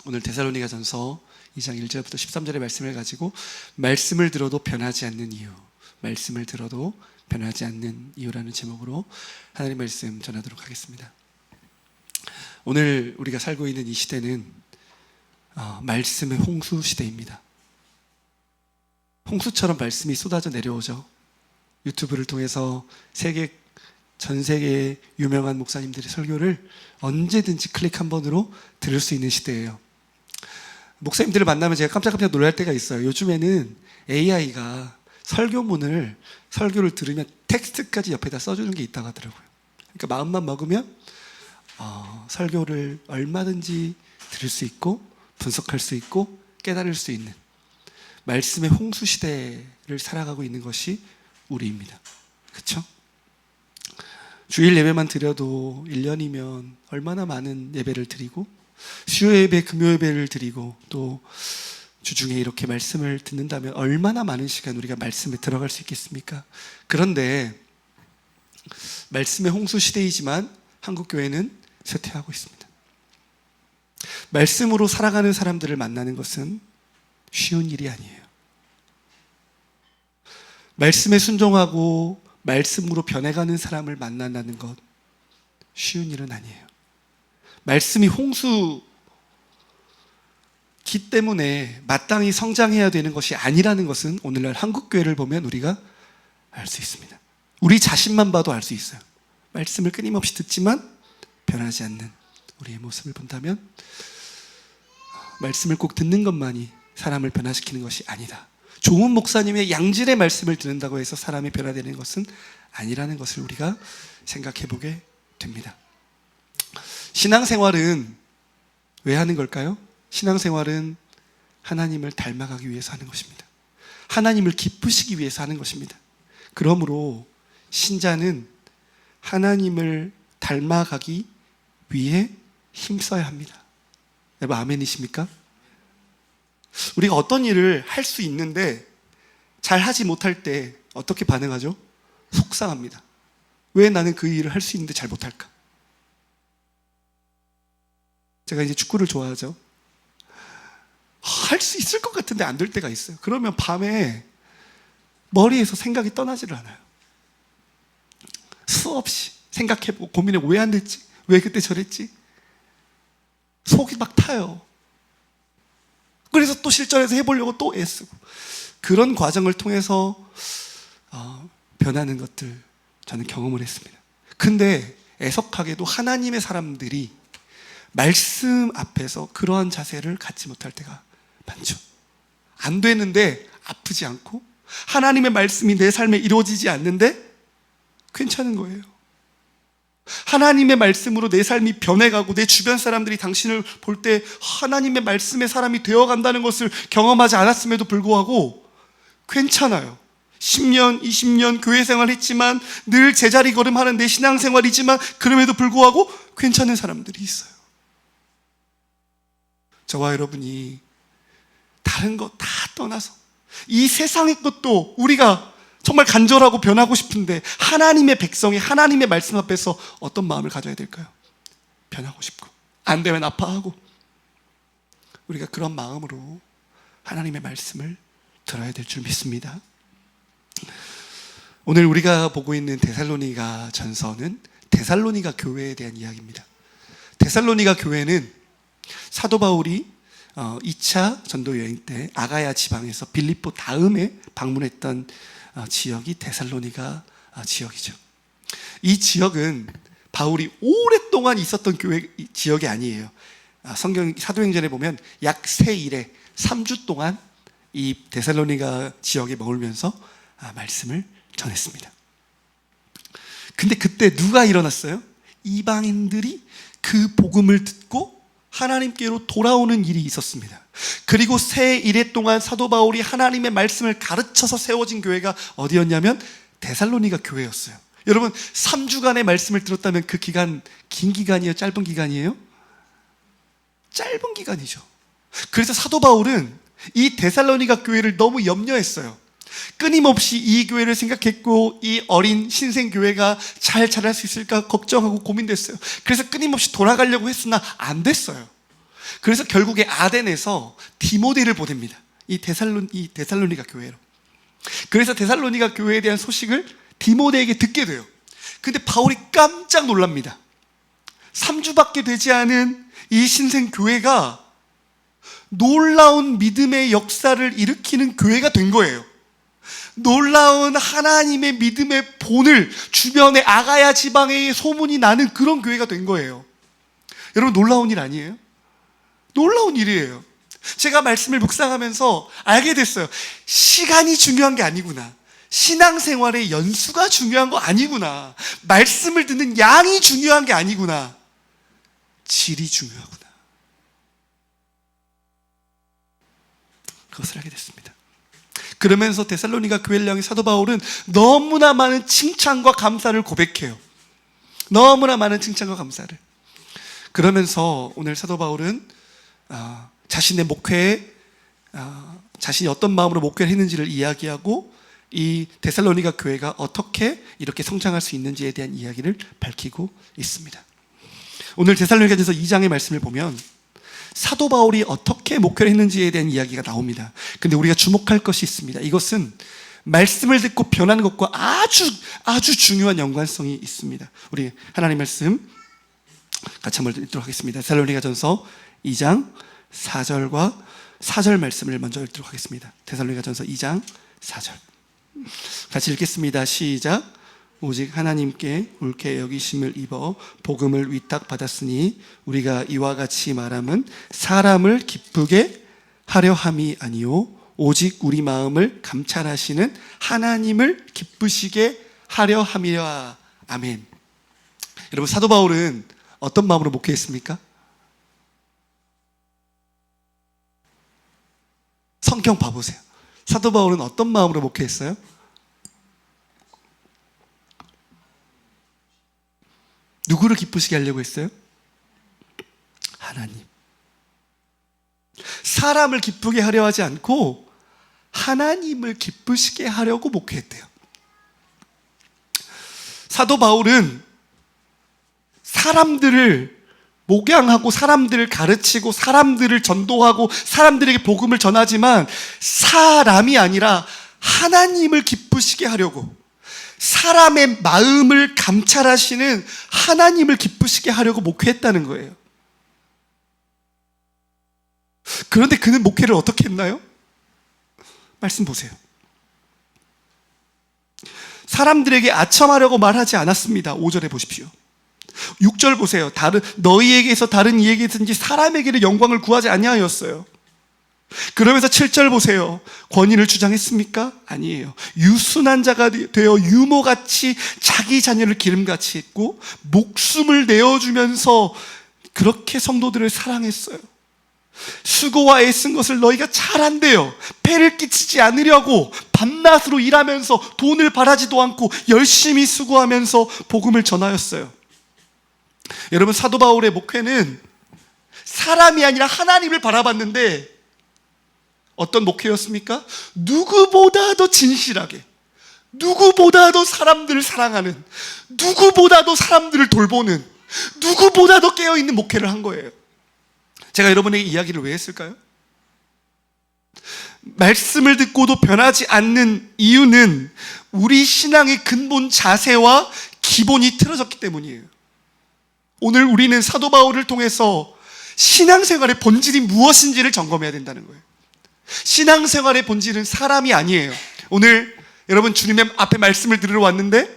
오늘 데살로니가전서 2장 1절부터 13절의 말씀을 가지고 말씀을 들어도 변하지 않는 이유, 말씀을 들어도 변하지 않는 이유라는 제목으로 하나님 말씀 전하도록 하겠습니다. 오늘 우리가 살고 있는 이 시대는 말씀의 홍수 시대입니다. 홍수처럼 말씀이 쏟아져 내려오죠. 유튜브를 통해서 전 세계의 유명한 목사님들의 설교를 언제든지 클릭 한 번으로 들을 수 있는 시대예요. 목사님들을 만나면 제가 깜짝깜짝 놀랄 때가 있어요. 요즘에는 AI가 설교를 들으면 텍스트까지 옆에다 써주는 게 있다고 하더라고요. 그러니까 마음만 먹으면 설교를 얼마든지 들을 수 있고 분석할 수 있고 깨달을 수 있는 말씀의 홍수 시대를 살아가고 있는 것이 우리입니다. 그렇죠? 주일 예배만 드려도 1년이면 얼마나 많은 예배를 드리고 수요 예배, 금요 예배를 드리고 또 주중에 이렇게 말씀을 듣는다면 얼마나 많은 시간 우리가 말씀에 들어갈 수 있겠습니까? 그런데 말씀의 홍수 시대이지만 한국교회는 쇠퇴하고 있습니다. 말씀으로 살아가는 사람들을 만나는 것은 쉬운 일이 아니에요. 말씀에 순종하고 말씀으로 변해가는 사람을 만난다는 것 쉬운 일은 아니에요. 말씀이 홍수기 때문에 마땅히 성장해야 되는 것이 아니라는 것은 오늘날 한국교회를 보면 우리가 알 수 있습니다. 우리 자신만 봐도 알 수 있어요. 말씀을 끊임없이 듣지만 변하지 않는 우리의 모습을 본다면 말씀을 꼭 듣는 것만이 사람을 변화시키는 것이 아니다. 좋은 목사님의 양질의 말씀을 듣는다고 해서 사람이 변화되는 것은 아니라는 것을 우리가 생각해 보게 됩니다. 신앙생활은 왜 하는 걸까요? 신앙생활은 하나님을 닮아가기 위해서 하는 것입니다. 하나님을 기쁘시기 위해서 하는 것입니다. 그러므로 신자는 하나님을 닮아가기 위해 힘써야 합니다. 여러분 아멘이십니까? 우리가 어떤 일을 할 수 있는데 잘 하지 못할 때 어떻게 반응하죠? 속상합니다. 왜 나는 그 일을 할 수 있는데 잘 못할까? 제가 이제 축구를 좋아하죠. 할 수 있을 것 같은데 안 될 때가 있어요. 그러면 밤에 머리에서 생각이 떠나지를 않아요. 수없이 생각해보고 고민해 왜 안 됐지? 왜 그때 저랬지? 속이 막 타요. 그래서 또 실전에서 해보려고 또 애쓰고 그런 과정을 통해서 변하는 것들 저는 경험을 했습니다. 근데 애석하게도 하나님의 사람들이 말씀 앞에서 그러한 자세를 갖지 못할 때가 많죠. 안 되는데 아프지 않고 하나님의 말씀이 내 삶에 이루어지지 않는데 괜찮은 거예요. 하나님의 말씀으로 내 삶이 변해가고 내 주변 사람들이 당신을 볼 때 하나님의 말씀의 사람이 되어간다는 것을 경험하지 않았음에도 불구하고 괜찮아요. 10년, 20년 교회 생활했지만 늘 제자리 걸음하는 내 신앙생활이지만 그럼에도 불구하고 괜찮은 사람들이 있어요. 저와 여러분이 다른 것 다 떠나서 이 세상의 것도 우리가 정말 간절하고 변하고 싶은데 하나님의 백성이 하나님의 말씀 앞에서 어떤 마음을 가져야 될까요? 변하고 싶고 안 되면 아파하고 우리가 그런 마음으로 하나님의 말씀을 들어야 될 줄 믿습니다. 오늘 우리가 보고 있는 데살로니가 전서는 데살로니가 교회에 대한 이야기입니다. 데살로니가 교회는 사도 바울이 2차 전도 여행 때 아가야 지방에서 빌립보 다음에 방문했던 지역이 데살로니가 지역이죠. 이 지역은 바울이 오랫동안 있었던 교회 지역이 아니에요. 성경 사도행전에 보면 약 세 일에 3주 동안 이 데살로니가 지역에 머물면서 말씀을 전했습니다. 근데 그때 누가 일어났어요? 이방인들이 그 복음을 듣고 하나님께로 돌아오는 일이 있었습니다. 그리고 세 일해 동안 사도 바울이 하나님의 말씀을 가르쳐서 세워진 교회가 어디였냐면 데살로니가 교회였어요. 여러분 3주간의 말씀을 들었다면 그 기간 긴 기간이에요? 짧은 기간이에요? 짧은 기간이죠. 그래서 사도 바울은 이 데살로니가 교회를 너무 염려했어요. 끊임없이 이 교회를 생각했고 이 어린 신생교회가 잘 자랄 수 있을까 걱정하고 고민됐어요. 그래서 끊임없이 돌아가려고 했으나 안 됐어요. 그래서 결국에 아덴에서 디모데를 보냅니다. 이 데살로니가 교회로. 그래서 데살로니가 교회에 대한 소식을 디모데에게 듣게 돼요. 근데 바울이 깜짝 놀랍니다. 3주밖에 되지 않은 이 신생 교회가 놀라운 믿음의 역사를 일으키는 교회가 된 거예요. 놀라운 하나님의 믿음의 본을 주변의 아가야 지방에 소문이 나는 그런 교회가 된 거예요. 여러분, 놀라운 일 아니에요? 놀라운 일이에요. 제가 말씀을 묵상하면서 알게 됐어요. 시간이 중요한 게 아니구나. 신앙생활의 연수가 중요한 거 아니구나. 말씀을 듣는 양이 중요한 게 아니구나. 질이 중요하구나. 그것을 알게 됐습니다. 그러면서 데살로니가 교회를 향해 사도 바울은 너무나 많은 칭찬과 감사를 고백해요. 너무나 많은 칭찬과 감사를. 그러면서 오늘 사도 바울은 자신의 목회에 자신이 어떤 마음으로 목회를 했는지를 이야기하고 이 데살로니가 교회가 어떻게 이렇게 성장할 수 있는지에 대한 이야기를 밝히고 있습니다. 오늘 데살로니가전서 2장의 말씀을 보면 사도 바울이 어떻게 목회를 했는지에 대한 이야기가 나옵니다. 근데 우리가 주목할 것이 있습니다. 이것은 말씀을 듣고 변하는 것과 아주 중요한 연관성이 있습니다. 우리 하나님 말씀 같이 한번 읽도록 하겠습니다. 데살로니가전서 2장 4절 말씀을 먼저 읽도록 하겠습니다. 데살로니가전서 2장 4절 같이 읽겠습니다. 시작. 오직 하나님께 옳게 여기심을 입어 복음을 위탁받았으니 우리가 이와 같이 말함은 사람을 기쁘게 하려 함이 아니요 오직 우리 마음을 감찰하시는 하나님을 기쁘시게 하려 함이라. 아멘. 여러분, 사도 바울은 어떤 마음으로 목회했습니까? 성경 봐보세요. 사도 바울은 어떤 마음으로 목회했어요? 누구를 기쁘시게 하려고 했어요? 하나님. 사람을 기쁘게 하려 하지 않고 하나님을 기쁘시게 하려고 목회했대요. 사도 바울은 사람들을 목양하고 사람들을 가르치고 사람들을 전도하고 사람들에게 복음을 전하지만 사람이 아니라 하나님을 기쁘시게 하려고, 사람의 마음을 감찰하시는 하나님을 기쁘시게 하려고 목회했다는 거예요. 그런데 그는 목회를 어떻게 했나요? 말씀 보세요. 사람들에게 아첨하려고 말하지 않았습니다. 5절에 보십시오. 6절 보세요. 너희에게서 다른 이에게든지 사람에게는 영광을 구하지 아니하였어요. 그러면서 7절 보세요. 권위를 주장했습니까? 아니에요. 유순한 자가 되어 유모같이 자기 자녀를 기름같이 했고 목숨을 내어주면서 그렇게 성도들을 사랑했어요. 수고와 애쓴 것을 너희가 잘 안돼요. 폐를 끼치지 않으려고 밤낮으로 일하면서 돈을 바라지도 않고 열심히 수고하면서 복음을 전하였어요. 여러분, 사도 바울의 목회는 사람이 아니라 하나님을 바라봤는데 어떤 목회였습니까? 누구보다도 진실하게, 누구보다도 사람들을 사랑하는, 누구보다도 사람들을 돌보는, 누구보다도 깨어있는 목회를 한 거예요. 제가 여러분에게 이야기를 왜 했을까요? 말씀을 듣고도 변하지 않는 이유는 우리 신앙의 근본 자세와 기본이 틀어졌기 때문이에요. 오늘 우리는 사도 바울을 통해서 신앙생활의 본질이 무엇인지를 점검해야 된다는 거예요. 신앙생활의 본질은 사람이 아니에요. 오늘 여러분, 주님의 앞에 말씀을 들으러 왔는데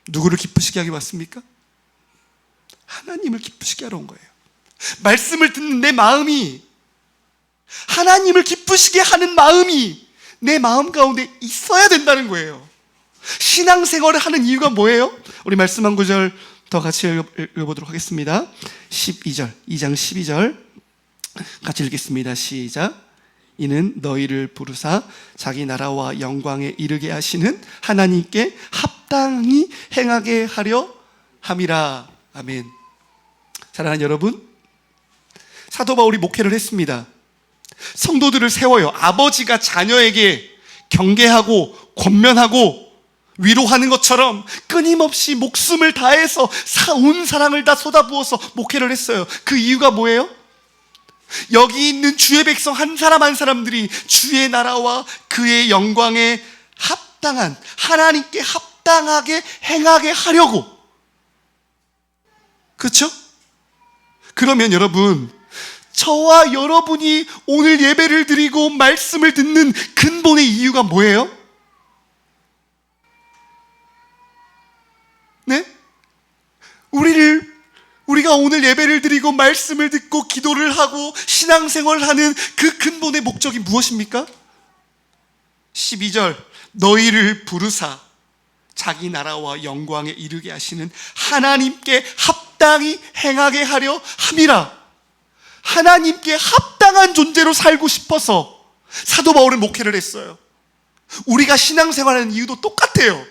누구를 기쁘시게 하기 왔습니까? 하나님을 기쁘시게 하러 온 거예요. 말씀을 듣는 내 마음이, 하나님을 기쁘시게 하는 마음이 내 마음 가운데 있어야 된다는 거예요. 신앙생활을 하는 이유가 뭐예요? 우리 말씀 한 구절 더 같이 읽어보도록 하겠습니다. 12절, 2장 12절 같이 읽겠습니다. 시작. 이는 너희를 부르사 자기 나라와 영광에 이르게 하시는 하나님께 합당히 행하게 하려 함이라. 아멘. 사랑하는 여러분, 사도 바울이 목회를 했습니다. 성도들을 세워요. 아버지가 자녀에게 경계하고 권면하고 위로하는 것처럼 끊임없이 목숨을 다해서 온 사랑을 다 쏟아부어서 목회를 했어요. 그 이유가 뭐예요? 여기 있는 주의 백성 한 사람 한 사람들이 주의 나라와 그의 영광에 합당한, 하나님께 합당하게 행하게 하려고. 그렇죠? 그러면 여러분, 저와 여러분이 오늘 예배를 드리고 말씀을 듣는 근본의 이유가 뭐예요? 네? 우리가 오늘 예배를 드리고 말씀을 듣고 기도를 하고 신앙생활을 하는 그 근본의 목적이 무엇입니까? 12절, 너희를 부르사 자기 나라와 영광에 이르게 하시는 하나님께 합당히 행하게 하려 함이라. 하나님께 합당한 존재로 살고 싶어서 사도 바울은 목회를 했어요. 우리가 신앙생활하는 이유도 똑같아요.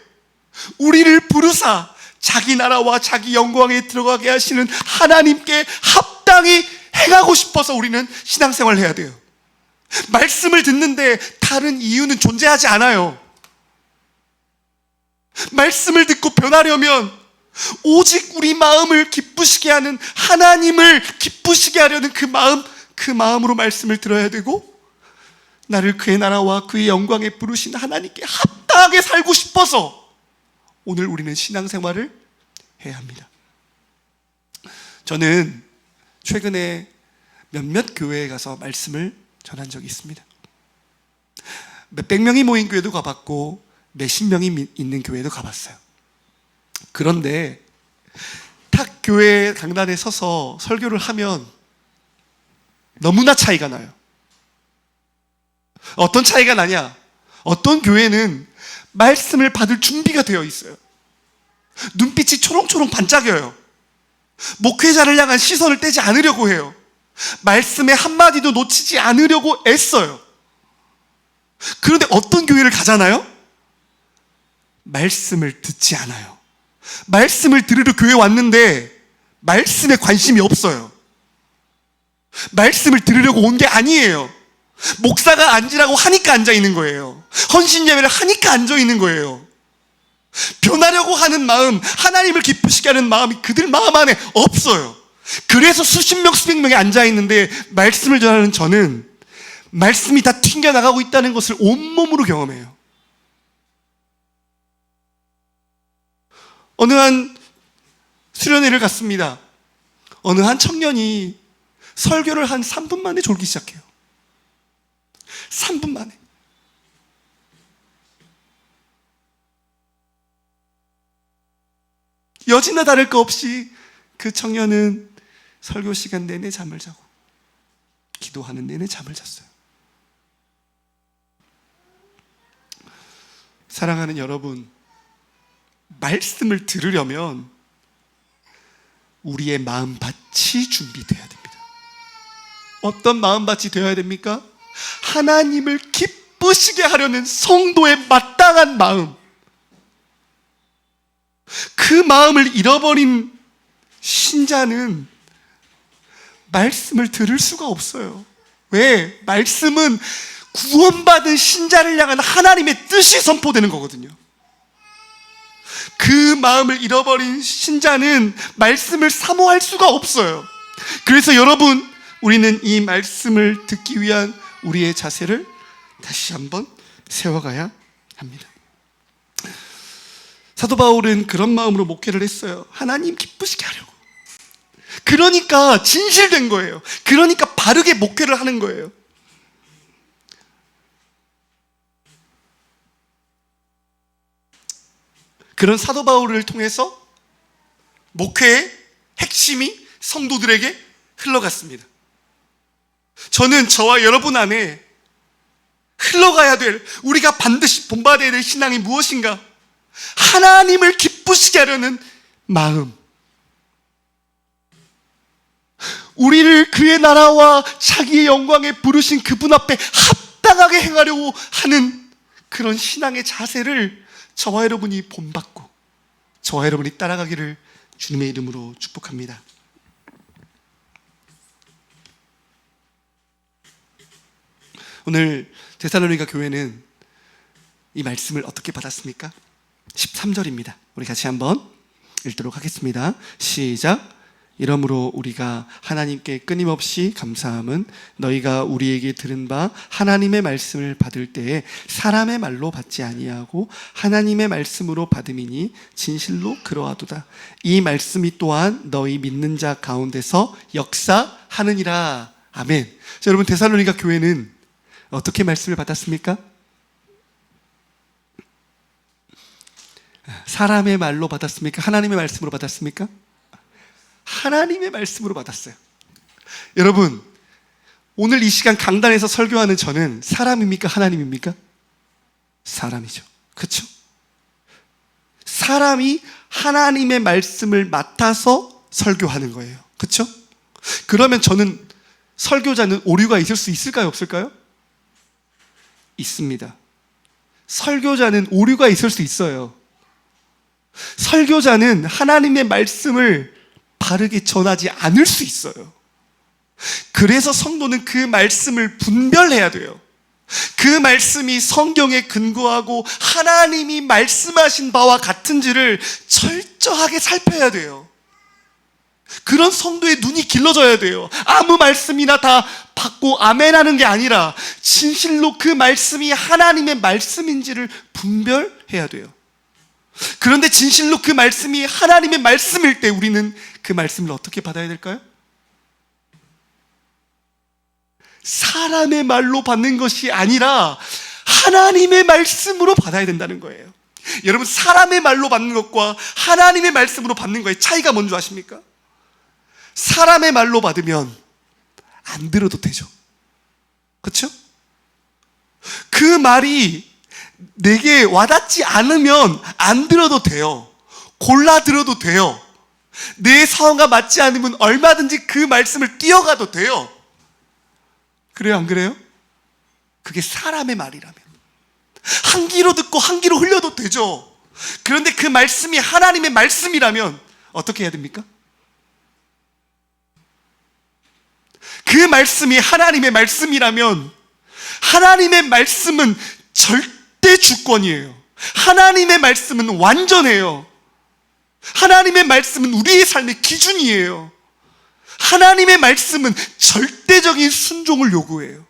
우리를 부르사 자기 나라와 자기 영광에 들어가게 하시는 하나님께 합당히 행하고 싶어서 우리는 신앙생활을 해야 돼요. 말씀을 듣는데 다른 이유는 존재하지 않아요. 말씀을 듣고 변하려면 오직 우리 마음을 기쁘시게 하는, 하나님을 기쁘시게 하려는 그 마음으로 말씀을 들어야 되고, 나를 그의 나라와 그의 영광에 부르신 하나님께 합당하게 살고 싶어서 오늘 우리는 신앙생활을 해야 합니다. 저는 최근에 몇몇 교회에 가서 말씀을 전한 적이 있습니다. 몇백 명이 모인 교회도 가봤고 몇십 명이 있는 교회도 가봤어요. 그런데 탁 교회 강단에 서서 설교를 하면 너무나 차이가 나요. 어떤 차이가 나냐? 어떤 교회는 말씀을 받을 준비가 되어 있어요. 눈빛이 초롱초롱 반짝여요. 목회자를 향한 시선을 떼지 않으려고 해요. 말씀의 한마디도 놓치지 않으려고 애써요. 그런데 어떤 교회를 가잖아요? 말씀을 듣지 않아요. 말씀을 들으러 교회 왔는데 말씀에 관심이 없어요. 말씀을 들으려고 온 게 아니에요. 목사가 앉으라고 하니까 앉아 있는 거예요. 헌신 예배를 하니까 앉아 있는 거예요. 변하려고 하는 마음, 하나님을 기쁘시게 하는 마음이 그들 마음 안에 없어요. 그래서 수십 명, 수백 명이 앉아 있는데 말씀을 전하는 저는 말씀이 다 튕겨나가고 있다는 것을 온몸으로 경험해요. 어느 한 수련회를 갔습니다. 어느 한 청년이 설교를 한 3분 만에 졸기 시작해요. 3분 만에. 여지나 다를 거 없이 그 청년은 설교 시간 내내 잠을 자고 기도하는 내내 잠을 잤어요. 사랑하는 여러분, 말씀을 들으려면 우리의 마음밭이 준비되어야 됩니다. 어떤 마음밭이 되어야 됩니까? 하나님을 기쁘시게 하려는 성도의 마땅한 마음. 그 마음을 잃어버린 신자는 말씀을 들을 수가 없어요. 왜? 말씀은 구원받은 신자를 향한 하나님의 뜻이 선포되는 거거든요. 그 마음을 잃어버린 신자는 말씀을 사모할 수가 없어요. 그래서 여러분, 우리는 이 말씀을 듣기 위한 우리의 자세를 다시 한번 세워가야 합니다. 사도 바울은 그런 마음으로 목회를 했어요. 하나님 기쁘시게 하려고. 그러니까 진실된 거예요. 그러니까 바르게 목회를 하는 거예요. 그런 사도 바울을 통해서 목회의 핵심이 성도들에게 흘러갔습니다. 저는 저와 여러분 안에 흘러가야 될, 우리가 반드시 본받아야 될 신앙이 무엇인가? 하나님을 기쁘시게 하려는 마음. 우리를 그의 나라와 자기의 영광에 부르신 그분 앞에 합당하게 행하려고 하는 그런 신앙의 자세를 저와 여러분이 본받고 저와 여러분이 따라가기를 주님의 이름으로 축복합니다. 오늘 데살로니가 교회는 이 말씀을 어떻게 받았습니까? 13절입니다. 우리 같이 한번 읽도록 하겠습니다. 시작. 이러므로 우리가 하나님께 끊임없이 감사함은 너희가 우리에게 들은 바 하나님의 말씀을 받을 때에 사람의 말로 받지 아니하고 하나님의 말씀으로 받음이니 진실로 그러하도다. 이 말씀이 또한 너희 믿는 자 가운데서 역사하느니라. 아멘. 자, 여러분, 데살로니가 교회는 어떻게 말씀을 받았습니까? 사람의 말로 받았습니까? 하나님의 말씀으로 받았습니까? 하나님의 말씀으로 받았어요. 여러분, 오늘 이 시간 강단에서 설교하는 저는 사람입니까? 하나님입니까? 사람이죠. 그렇죠? 사람이 하나님의 말씀을 맡아서 설교하는 거예요. 그렇죠? 그러면 저는 설교자는 오류가 있을 수 있을까요? 없을까요? 있습니다. 설교자는 오류가 있을 수 있어요. 설교자는 하나님의 말씀을 바르게 전하지 않을 수 있어요. 그래서 성도는 그 말씀을 분별해야 돼요. 그 말씀이 성경에 근거하고 하나님이 말씀하신 바와 같은지를 철저하게 살펴야 돼요. 그런 성도의 눈이 길러져야 돼요. 아무 말씀이나 다 받고 아멘하는 게 아니라 진실로 그 말씀이 하나님의 말씀인지를 분별해야 돼요. 그런데 진실로 그 말씀이 하나님의 말씀일 때 우리는 그 말씀을 어떻게 받아야 될까요? 사람의 말로 받는 것이 아니라 하나님의 말씀으로 받아야 된다는 거예요. 여러분, 사람의 말로 받는 것과 하나님의 말씀으로 받는 거의 차이가 뭔지 아십니까? 사람의 말로 받으면 안 들어도 되죠. 그렇죠? 그 말이 내게 와닿지 않으면 안 들어도 돼요. 골라 들어도 돼요. 내 상황과 맞지 않으면 얼마든지 그 말씀을 뛰어가도 돼요. 그래요, 안 그래요? 그게 사람의 말이라면 한 귀로 듣고 한 귀로 흘려도 되죠. 그런데 그 말씀이 하나님의 말씀이라면 어떻게 해야 됩니까? 그 말씀이 하나님의 말씀이라면 하나님의 말씀은 절대 주권이에요. 하나님의 말씀은 완전해요. 하나님의 말씀은 우리의 삶의 기준이에요. 하나님의 말씀은 절대적인 순종을 요구해요.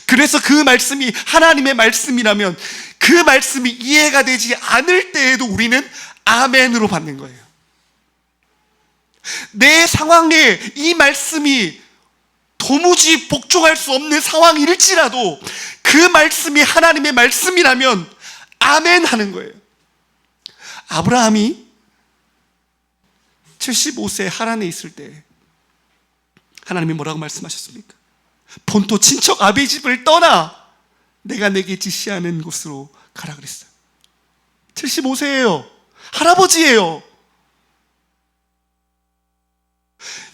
그래서 그 말씀이 하나님의 말씀이라면 그 말씀이 이해가 되지 않을 때에도 우리는 아멘으로 받는 거예요. 내 상황에 이 말씀이 도무지 복종할 수 없는 상황일지라도 그 말씀이 하나님의 말씀이라면 아멘 하는 거예요. 아브라함이 75세 하란에 있을 때 하나님이 뭐라고 말씀하셨습니까? 본토 친척 아비 집을 떠나 내가 내게 지시하는 곳으로 가라 그랬어요. 75세예요. 할아버지예요.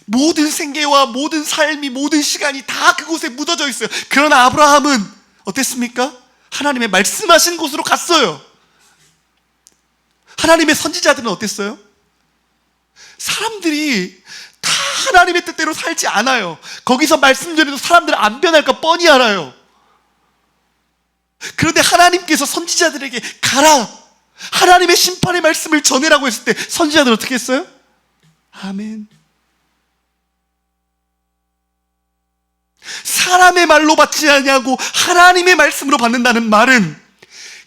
모든 생계와 모든 삶이, 모든 시간이 다 그곳에 묻어져 있어요. 그러나 아브라함은 어땠습니까? 하나님의 말씀하신 곳으로 갔어요. 하나님의 선지자들은 어땠어요? 사람들이 다 하나님의 뜻대로 살지 않아요. 거기서 말씀 전해도 사람들은 안 변할까 뻔히 알아요. 그런데 하나님께서 선지자들에게 가라, 하나님의 심판의 말씀을 전해라고 했을 때 선지자들 어떻게 했어요? 아멘. 사람의 말로 받지 않냐고 하나님의 말씀으로 받는다는 말은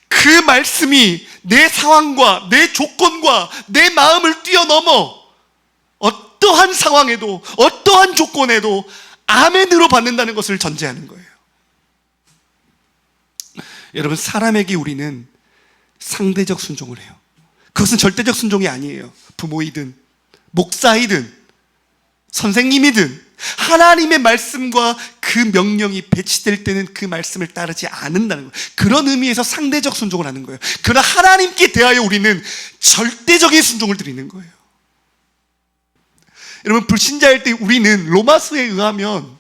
그 말씀이 내 상황과 내 조건과 내 마음을 뛰어넘어 어떠한 상황에도 어떠한 조건에도 아멘으로 받는다는 것을 전제하는 거예요. 여러분, 사람에게 우리는 상대적 순종을 해요. 그것은 절대적 순종이 아니에요. 부모이든 목사이든 선생님이든 하나님의 말씀과 그 명령이 배치될 때는 그 말씀을 따르지 않는다는 거예요. 그런 의미에서 상대적 순종을 하는 거예요. 그러나 하나님께 대하여 우리는 절대적인 순종을 드리는 거예요. 여러분, 불신자일 때 우리는 로마서에 의하면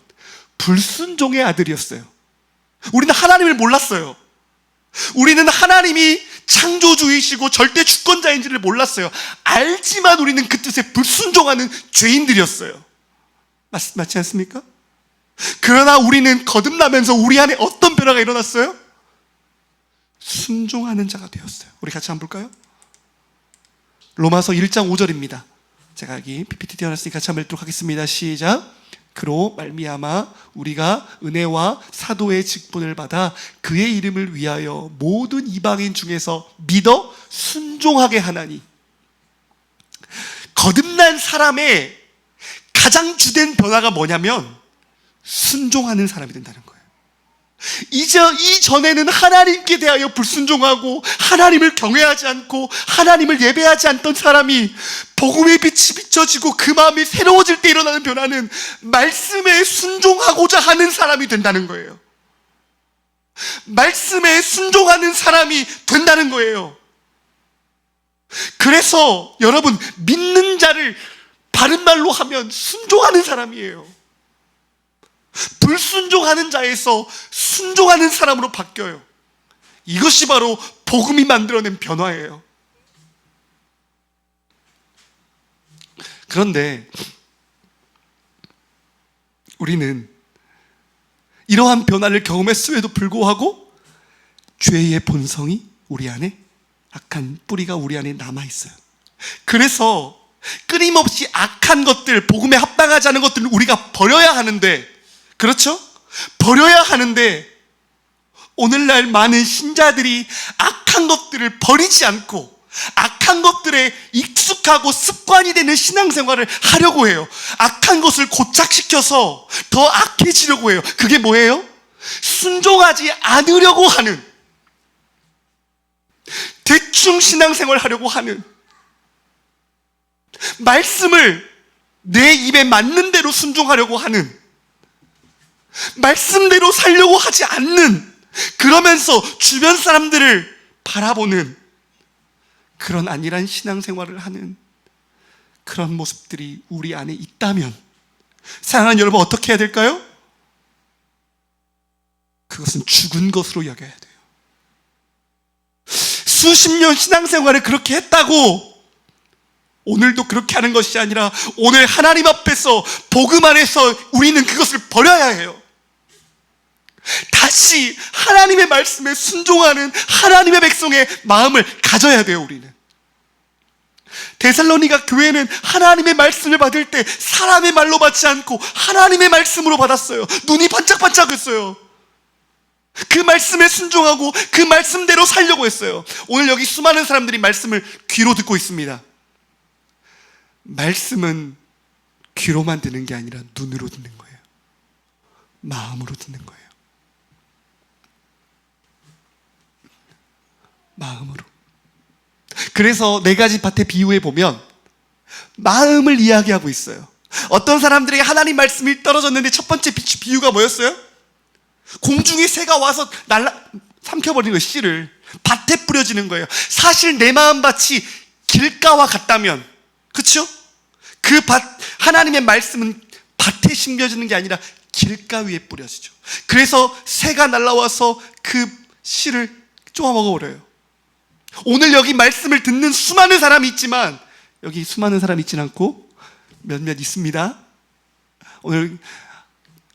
불순종의 아들이었어요. 우리는 하나님을 몰랐어요. 우리는 하나님이 창조주이시고 절대 주권자인지를 몰랐어요. 알지만 우리는 그 뜻에 불순종하는 죄인들이었어요. 맞지 않습니까? 그러나 우리는 거듭나면서 우리 안에 어떤 변화가 일어났어요? 순종하는 자가 되었어요. 우리 같이 한번 볼까요? 로마서 1장 5절입니다. 제가 여기 PPT 띄워놨으니 같이 한번 읽도록 하겠습니다. 시작. 그로 말미암아 우리가 은혜와 사도의 직분을 받아 그의 이름을 위하여 모든 이방인 중에서 믿어 순종하게 하나니. 거듭난 사람의 가장 주된 변화가 뭐냐면 순종하는 사람이 된다는 거예요. 이전에는 하나님께 대하여 불순종하고 하나님을 경외하지 않고 하나님을 예배하지 않던 사람이 복음의 빛이 비춰지고 그 마음이 새로워질 때 일어나는 변화는 말씀에 순종하고자 하는 사람이 된다는 거예요. 말씀에 순종하는 사람이 된다는 거예요. 그래서 여러분, 믿는 자를 바른 말로 하면 순종하는 사람이에요. 불순종하는 자에서 순종하는 사람으로 바뀌어요. 이것이 바로 복음이 만들어낸 변화예요. 그런데 우리는 이러한 변화를 경험했음에도 불구하고 죄의 본성이 우리 안에, 악한 뿌리가 우리 안에 남아있어요. 그래서 끊임없이 악한 것들, 복음에 합당하지 않은 것들을 우리가 버려야 하는데, 그렇죠? 버려야 하는데 오늘날 많은 신자들이 악한 것들을 버리지 않고 악한 것들에 익숙하고 습관이 되는 신앙생활을 하려고 해요. 악한 것을 고착시켜서 더 악해지려고 해요. 그게 뭐예요? 순종하지 않으려고 하는, 대충 신앙생활 하려고 하는, 말씀을 내 입에 맞는 대로 순종하려고 하는, 말씀대로 살려고 하지 않는, 그러면서 주변 사람들을 바라보는 그런 안일한 신앙생활을 하는 그런 모습들이 우리 안에 있다면, 사랑하는 여러분, 어떻게 해야 될까요? 그것은 죽은 것으로 여겨야 돼요. 수십 년 신앙생활을 그렇게 했다고 오늘도 그렇게 하는 것이 아니라 오늘 하나님 앞에서, 복음 안에서 우리는 그것을 버려야 해요. 다시 하나님의 말씀에 순종하는 하나님의 백성의 마음을 가져야 돼요. 우리는 데살로니가 교회는 하나님의 말씀을 받을 때 사람의 말로 받지 않고 하나님의 말씀으로 받았어요. 눈이 반짝반짝했어요. 그 말씀에 순종하고 그 말씀대로 살려고 했어요. 오늘 여기 수많은 사람들이 말씀을 귀로 듣고 있습니다. 말씀은 귀로만 듣는 게 아니라 눈으로 듣는 거예요. 마음으로 듣는 거예요. 마음으로. 그래서 네 가지 밭의 비유에 보면 마음을 이야기하고 있어요. 어떤 사람들에게 하나님 말씀이 떨어졌는데 첫 번째 비유가 뭐였어요? 공중에 새가 와서 삼켜버리는 거예요. 씨를 밭에 뿌려지는 거예요. 사실 내 마음밭이 길가와 같다면, 그렇죠? 그 밭, 하나님의 말씀은 밭에 심겨지는 게 아니라 길가 위에 뿌려지죠. 그래서 새가 날라와서 그 씨를 쪼아 먹어버려요. 오늘 여기 말씀을 듣는 수많은 사람이 있지만, 여기 수많은 사람이 있진 않고 몇몇 있습니다. 오늘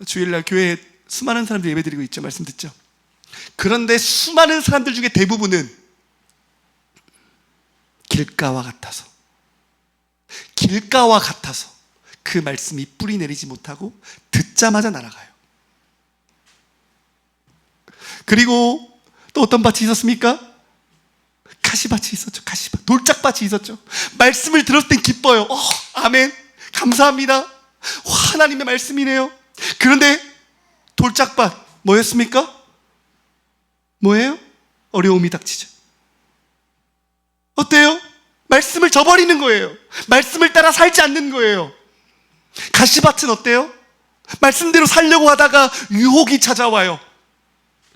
주일날 교회에 수많은 사람들이 예배드리고 있죠. 말씀 듣죠. 그런데 수많은 사람들 중에 대부분은 길가와 같아서 그 말씀이 뿌리 내리지 못하고 듣자마자 날아가요. 그리고 또 어떤 밭이 있었습니까? 가시밭이 있었죠. 가시밭, 돌짝밭이 있었죠. 말씀을 들었을 땐 기뻐요. 아멘, 감사합니다. 와, 하나님의 말씀이네요. 그런데 돌짝밭 뭐였습니까? 뭐예요? 어려움이 닥치죠. 어때요? 말씀을 저버리는 거예요. 말씀을 따라 살지 않는 거예요. 가시밭은 어때요? 말씀대로 살려고 하다가 유혹이 찾아와요.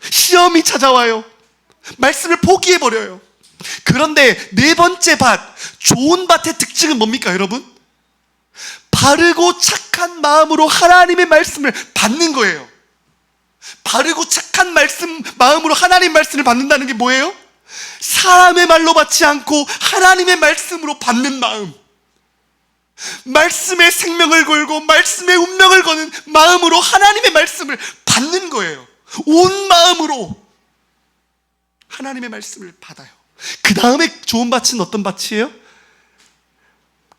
시험이 찾아와요. 말씀을 포기해버려요. 그런데 네 번째 밭, 좋은 밭의 특징은 뭡니까, 여러분? 바르고 착한 마음으로 하나님의 말씀을 받는 거예요. 바르고 착한 마음으로 하나님의 말씀을 받는다는 게 뭐예요? 사람의 말로 받지 않고 하나님의 말씀으로 받는 마음. 말씀의 생명을 걸고 말씀의 운명을 거는 마음으로 하나님의 말씀을 받는 거예요. 온 마음으로 하나님의 말씀을 받아요. 그 다음에 좋은 밭은 어떤 밭이에요?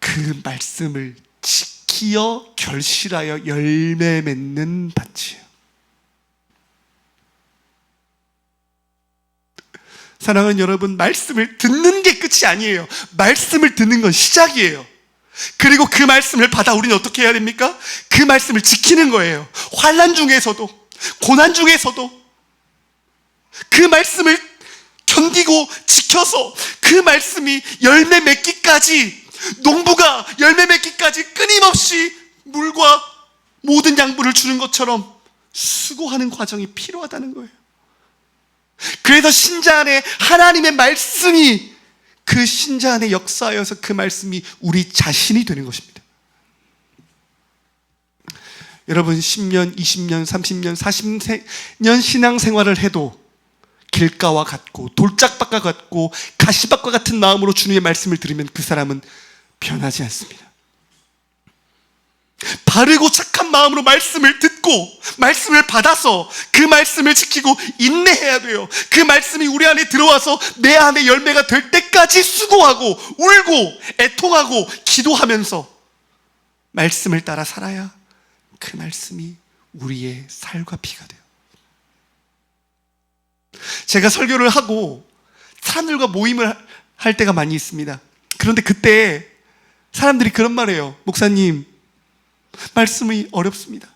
그 말씀을 지키어 결실하여 열매 맺는 밭이에요. 사랑하는 여러분, 말씀을 듣는 게 끝이 아니에요. 말씀을 듣는 건 시작이에요. 그리고 그 말씀을 받아 우리는 어떻게 해야 됩니까? 그 말씀을 지키는 거예요. 환난 중에서도, 고난 중에서도 그 말씀을 견디고 지켜서 그 말씀이 열매 맺기까지, 농부가 열매 맺기까지 끊임없이 물과 모든 양분을 주는 것처럼 수고하는 과정이 필요하다는 거예요. 그래서 신자 안에 하나님의 말씀이 그 신자 안에 역사하여서 그 말씀이 우리 자신이 되는 것입니다. 여러분 10년, 20년, 30년, 40년 신앙생활을 해도 길가와 같고 돌짝밭과 같고 가시밭과 같은 마음으로 주님의 말씀을 들으면 그 사람은 변하지 않습니다. 바르고 착한 마음으로 말씀을 듣고 말씀을 받아서 그 말씀을 지키고 인내해야 돼요. 그 말씀이 우리 안에 들어와서 내 안에 열매가 될 때까지 수고하고 울고 애통하고 기도하면서 말씀을 따라 살아야 그 말씀이 우리의 살과 피가 돼요. 제가 설교를 하고 사람들과 모임을 할 때가 많이 있습니다. 그런데 그때 사람들이 그런 말해요. 목사님, 말씀이 어렵습니다.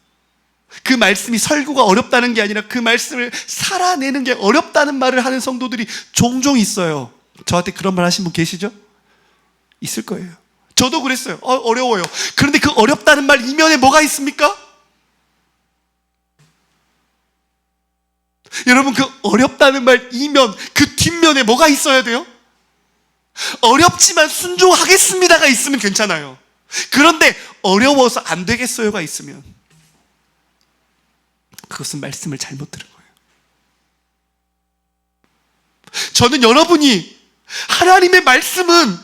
그 말씀이 설교가 어렵다는 게 아니라 그 말씀을 살아내는 게 어렵다는 말을 하는 성도들이 종종 있어요. 저한테 그런 말 하신 분 계시죠? 있을 거예요. 저도 그랬어요. 어려워요. 그런데 그 어렵다는 말 이면에 뭐가 있습니까? 여러분, 그 어렵다는 말 이면, 그 뒷면에 뭐가 있어야 돼요? 어렵지만 순종하겠습니다가 있으면 괜찮아요. 그런데 어려워서 안 되겠어요가 있으면 그것은 말씀을 잘못 들은 거예요. 저는 여러분이 하나님의 말씀은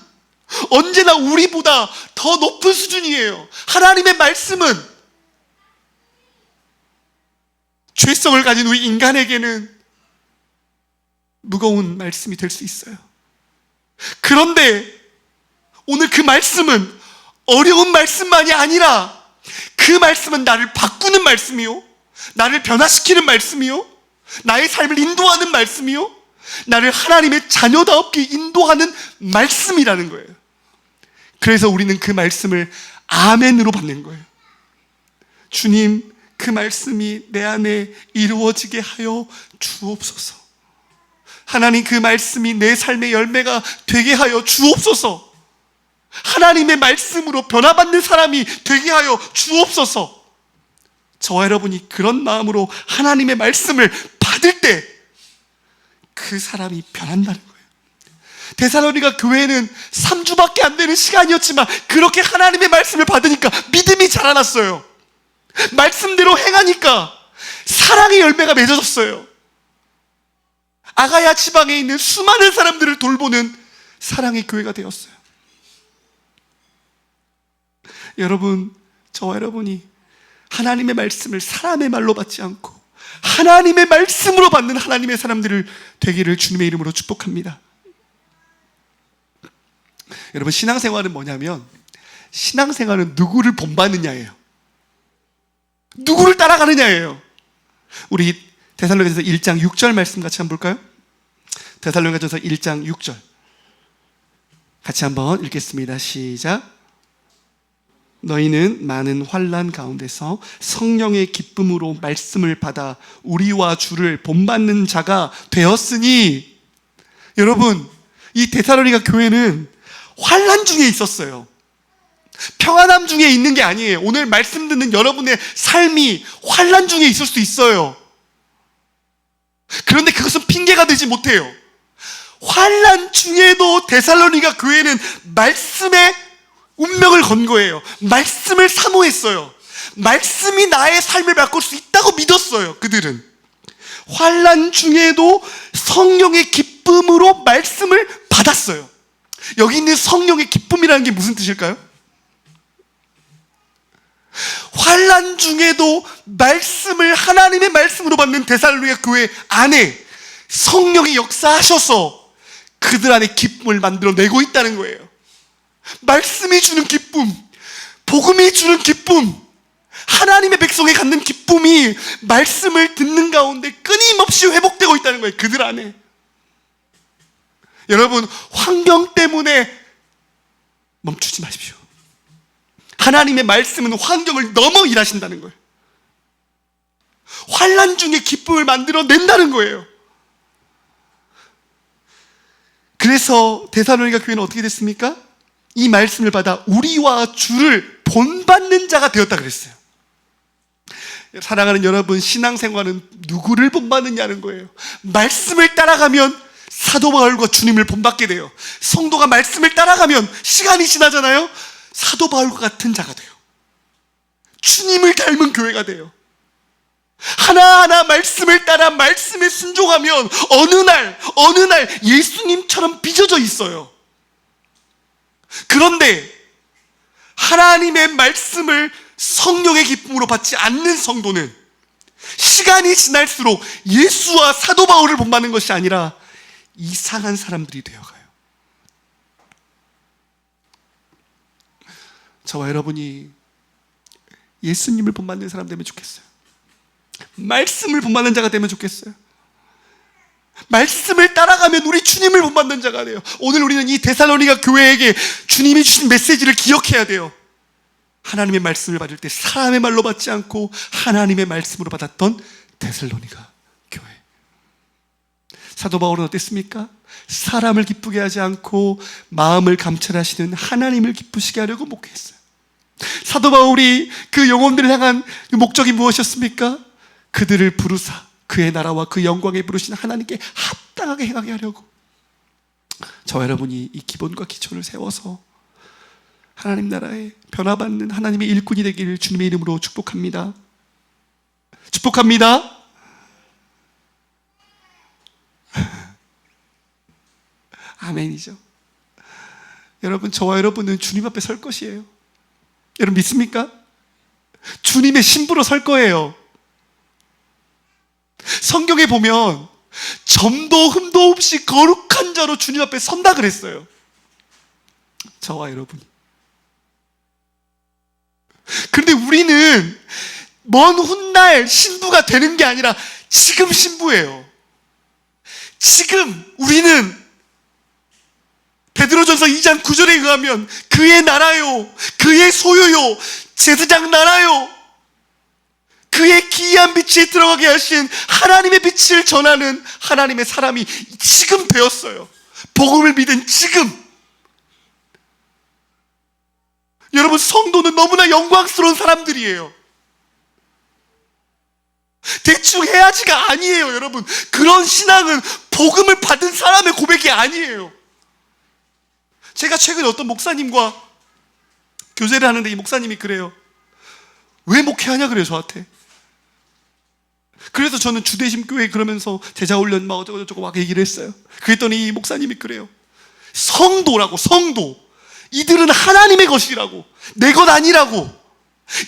언제나 우리보다 더 높은 수준이에요. 하나님의 말씀은 죄성을 가진 우리 인간에게는 무거운 말씀이 될 수 있어요. 그런데 오늘 그 말씀은 어려운 말씀만이 아니라 그 말씀은 나를 바꾸는 말씀이요, 나를 변화시키는 말씀이요, 나의 삶을 인도하는 말씀이요, 나를 하나님의 자녀다웠게 인도하는 말씀이라는 거예요. 그래서 우리는 그 말씀을 아멘으로 받는 거예요. 주님, 그 말씀이 내 안에 이루어지게 하여 주옵소서. 하나님, 그 말씀이 내 삶의 열매가 되게 하여 주옵소서. 하나님의 말씀으로 변화받는 사람이 되게 하여 주옵소서. 저와 여러분이 그런 마음으로 하나님의 말씀을 받을 때 그 사람이 변한다는 거예요. 데살로니가 교회는 3주밖에 안 되는 시간이었지만 그렇게 하나님의 말씀을 받으니까 믿음이 자라났어요. 말씀대로 행하니까 사랑의 열매가 맺어졌어요. 아가야 지방에 있는 수많은 사람들을 돌보는 사랑의 교회가 되었어요. 여러분, 저와 여러분이 하나님의 말씀을 사람의 말로 받지 않고 하나님의 말씀으로 받는 하나님의 사람들을 되기를 주님의 이름으로 축복합니다. 여러분, 신앙생활은 뭐냐면 신앙생활은 누구를 본받느냐예요. 누구를 따라가느냐예요. 우리 데살로니가전서 1장 6절 말씀 같이 한번 볼까요? 데살로니가전서 1장 6절 같이 한번 읽겠습니다. 시작. 너희는 많은 환난 가운데서 성령의 기쁨으로 말씀을 받아 우리와 주를 본받는 자가 되었으니. 여러분, 이 데살로니가 교회는 환난 중에 있었어요. 평안함 중에 있는 게 아니에요. 오늘 말씀 듣는 여러분의 삶이 환난 중에 있을 수 있어요. 그런데 그것은 핑계가 되지 못해요. 환난 중에도 데살로니가 교회는 말씀의 운명을 건 거예요. 말씀을 사모했어요. 말씀이 나의 삶을 바꿀 수 있다고 믿었어요. 그들은 환난 중에도 성령의 기쁨으로 말씀을 받았어요. 여기 있는 성령의 기쁨이라는 게 무슨 뜻일까요? 환난 중에도 말씀을 하나님의 말씀으로 받는 데살로니가 교회 안에 성령이 역사하셔서 그들 안에 기쁨을 만들어내고 있다는 거예요. 말씀이 주는 기쁨, 복음이 주는 기쁨, 하나님의 백성이 갖는 기쁨이 말씀을 듣는 가운데 끊임없이 회복되고 있다는 거예요. 그들 안에. 여러분, 환경 때문에 멈추지 마십시오. 하나님의 말씀은 환경을 넘어 일하신다는 거예요. 환난 중에 기쁨을 만들어낸다는 거예요. 그래서 데살로니가 교회는 어떻게 됐습니까? 이 말씀을 받아 우리와 주를 본받는 자가 되었다 그랬어요. 사랑하는 여러분, 신앙생활은 누구를 본받느냐는 거예요. 말씀을 따라가면 사도 바울과 주님을 본받게 돼요. 성도가 말씀을 따라가면 시간이 지나잖아요. 사도 바울과 같은 자가 돼요. 주님을 닮은 교회가 돼요. 하나하나 말씀을 따라 말씀에 순종하면 어느 날 예수님처럼 빚어져 있어요. 그런데 하나님의 말씀을 성령의 기쁨으로 받지 않는 성도는 시간이 지날수록 예수와 사도 바울을 본받는 것이 아니라 이상한 사람들이 되어가요. 저와 여러분이 예수님을 본받는 사람 되면 좋겠어요. 말씀을 본받는 자가 되면 좋겠어요. 말씀을 따라가면 우리 주님을 본받는 자가 돼요. 오늘 우리는 이 데살로니가 교회에게 주님이 주신 메시지를 기억해야 돼요. 하나님의 말씀을 받을 때 사람의 말로 받지 않고 하나님의 말씀으로 받았던 데살로니가 교회. 사도 바울은 어땠습니까? 사람을 기쁘게 하지 않고 마음을 감찰하시는 하나님을 기쁘시게 하려고 목회했어요. 사도 바울이 그 영혼들을 향한 목적이 무엇이었습니까? 그들을 부르사 그의 나라와 그 영광에 부르신 하나님께 합당하게 행하게 하려고. 저와 여러분이 이 기본과 기초를 세워서 하나님 나라에 변화받는 하나님의 일꾼이 되기를 주님의 이름으로 축복합니다. 축복합니다. 아멘이죠. 여러분, 저와 여러분은 주님 앞에 설 것이에요. 여러분 믿습니까? 주님의 신부로 설 거예요. 성경에 보면 점도 흠도 없이 거룩한 자로 주님 앞에 선다 그랬어요. 저와 여러분이. 그런데 우리는 먼 훗날 신부가 되는 게 아니라 지금 신부예요. 지금 우리는 베드로전서 2장 9절에 의하면 그의 나라요, 그의 소유요, 제사장 나라요, 그의 기이한 빛에 들어가게 하신 하나님의 빛을 전하는 하나님의 사람이 지금 되었어요. 복음을 믿은 지금. 여러분, 성도는 너무나 영광스러운 사람들이에요. 대충 해야지가 아니에요. 여러분, 그런 신앙은 복음을 받은 사람의 고백이 아니에요. 제가 최근에 어떤 목사님과 교제를 하는데 이 목사님이 그래요. 왜 목회하냐 그래요, 저한테. 그래서 저는 주대심 교회 그러면서 제자훈련 막 어쩌고저쩌고 막 얘기를 했어요. 그랬더니 이 목사님이 그래요. 성도라고, 성도. 이들은 하나님의 것이라고, 내 것 아니라고.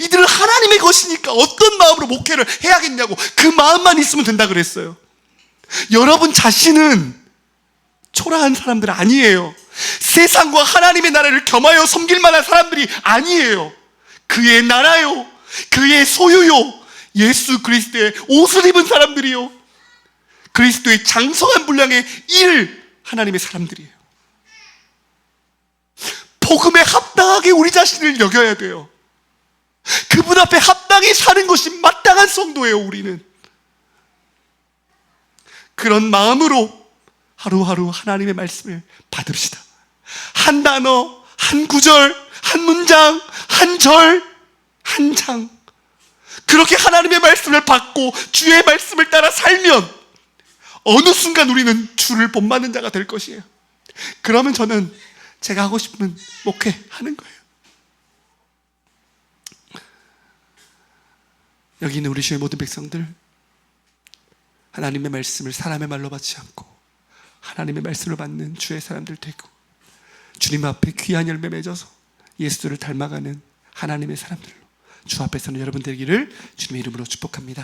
이들은 하나님의 것이니까 어떤 마음으로 목회를 해야겠냐고, 그 마음만 있으면 된다 그랬어요. 여러분 자신은 초라한 사람들 아니에요. 세상과 하나님의 나라를 겸하여 섬길 만한 사람들이 아니에요. 그의 나라요, 그의 소유요, 예수 그리스도의 옷을 입은 사람들이요, 그리스도의 장성한 분량의 하나님의 사람들이에요. 복음에 합당하게 우리 자신을 여겨야 돼요. 그분 앞에 합당히 사는 것이 마땅한 성도예요. 우리는 그런 마음으로 하루하루 하나님의 말씀을 받읍시다. 한 단어, 한 구절, 한 문장, 한 절, 한 장, 그렇게 하나님의 말씀을 받고 주의 말씀을 따라 살면 어느 순간 우리는 주를 본받는 자가 될 것이에요. 그러면 저는 제가 하고 싶은 목회하는 거예요. 여기 있는 우리 주의 모든 백성들, 하나님의 말씀을 사람의 말로 받지 않고 하나님의 말씀을 받는 주의 사람들 되고 주님 앞에 귀한 열매 맺어서 예수를 닮아가는 하나님의 사람들로 주 앞에 서는 여러분 되기를 주님의 이름으로 축복합니다.